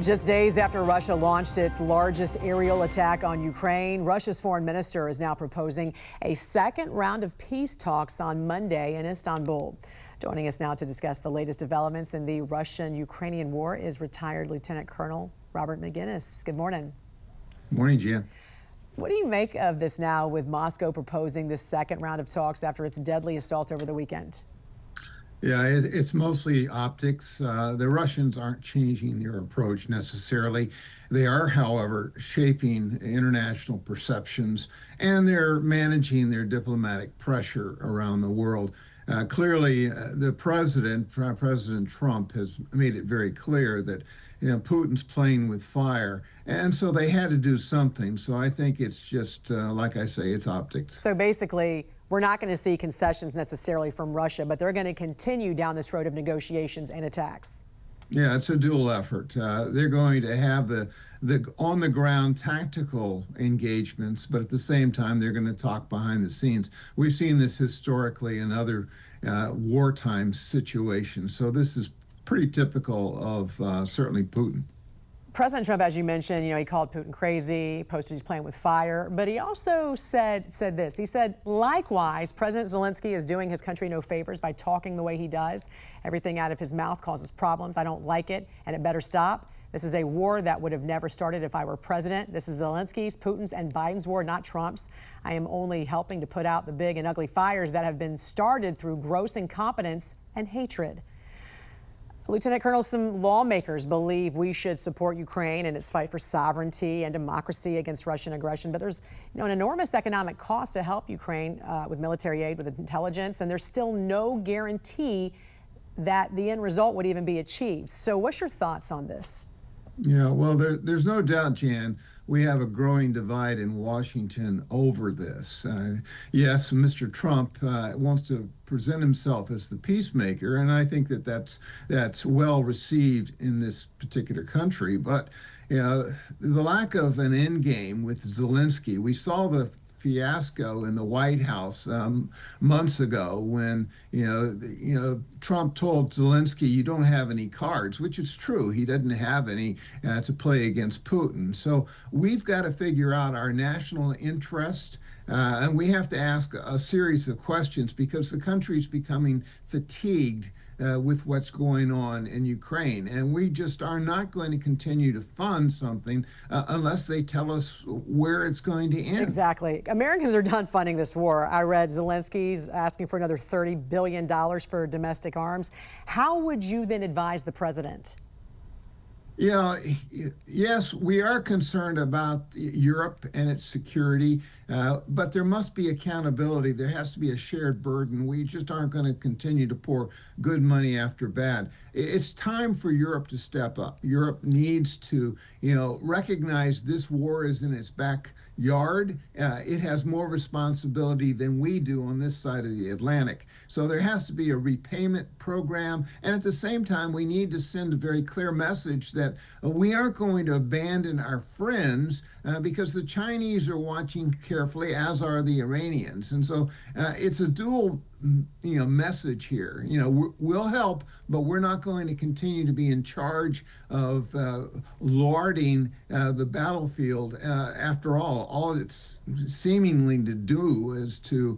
Just days after Russia launched its largest aerial attack on Ukraine, Russia's foreign minister is now proposing a second round of peace talks on Monday in Istanbul. Joining us now to discuss the latest developments in the Russian-Ukrainian war is retired Lieutenant Colonel Robert McGinnis. Good morning. Good morning, Jan. What do you make of this now, with Moscow proposing this second round of talks after its deadly assault over the weekend? Yeah, it's mostly optics. The Russians aren't changing their approach necessarily. They are, however, shaping international perceptions, and they're managing their diplomatic pressure around the world. Clearly, the President Trump, has made it very clear that Putin's playing with fire, and so they had to do something. So I think it's just, like I say, it's optics. So basically, we're not going to see concessions necessarily from Russia, but they're going to continue down this road of negotiations and attacks. Yeah, it's a dual effort. They're going to have the on-the-ground tactical engagements, but at the same time, they're going to talk behind the scenes. We've seen this historically in other wartime situations, so this is pretty typical of certainly Putin. President Trump, as you mentioned, he called Putin crazy, posted he's playing with fire, but he also said this. He said, likewise, President Zelensky is doing his country no favors by talking the way he does. Everything out of his mouth causes problems. I don't like it, and it better stop. This is a war that would have never started if I were president. This is Zelensky's, Putin's, and Biden's war, not Trump's. I am only helping to put out the big and ugly fires that have been started through gross incompetence and hatred. Lieutenant Colonel, some lawmakers believe we should support Ukraine in its fight for sovereignty and democracy against Russian aggression. But there's an enormous economic cost to help Ukraine with military aid, with intelligence, and there's still no guarantee that the end result would even be achieved. So what's your thoughts on this? Yeah, well, there's no doubt, Jan, we have a growing divide in Washington over this. Yes, Mr. Trump wants to present himself as the peacemaker, and I think that's well received in this particular country. But the lack of an end game with Zelensky, we saw the fiasco in the White House months ago when Trump told Zelensky, you don't have any cards, which is true. He doesn't have any to play against Putin. So we've got to figure out our national interest, and we have to ask a series of questions because the country's becoming fatigued with what's going on in Ukraine. And we just are not going to continue to fund something unless they tell us where it's going to end. Exactly. Americans are done funding this war. I read Zelensky's asking for another $30 billion for domestic arms. How would you then advise the president? Yeah, yes, we are concerned about Europe and its security, but there must be accountability. There has to be a shared burden. We just aren't going to continue to pour good money after bad. It's time for Europe to step up. Europe needs to, recognize this war is in its backyard. It has more responsibility than we do on this side of the Atlantic. So there has to be a repayment program. And at the same time, we need to send a very clear message that we aren't going to abandon our friends because the Chinese are watching carefully, as are the Iranians. And so it's a dual message here. We'll help, but we're not going to continue to be in charge of larding the battlefield. After all it's seemingly to do is to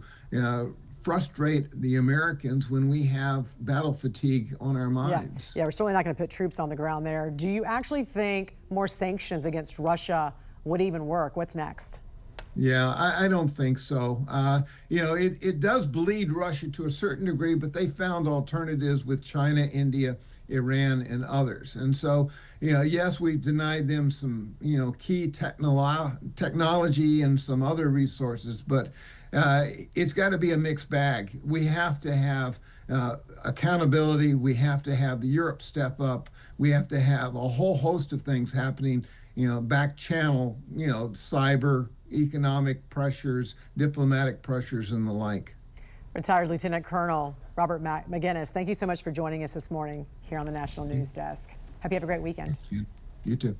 frustrate the Americans when we have battle fatigue on our minds. Yeah, we're certainly not going to put troops on the ground there. Do you actually think more sanctions against Russia would even work? What's next? Yeah, I don't think so. It does bleed Russia to a certain degree, but they found alternatives with China, India, Iran, and others. And so, yes, we've denied them some, key technology and some other resources, but it's got to be a mixed bag. We have to have accountability. We have to have the Europe step up. We have to have a whole host of things happening, back channel, cyber, economic pressures, diplomatic pressures, and the like. Retired Lieutenant Colonel Robert McGinnis, thank you so much for joining us this morning here on the National News Desk. Hope you have a great weekend. You too.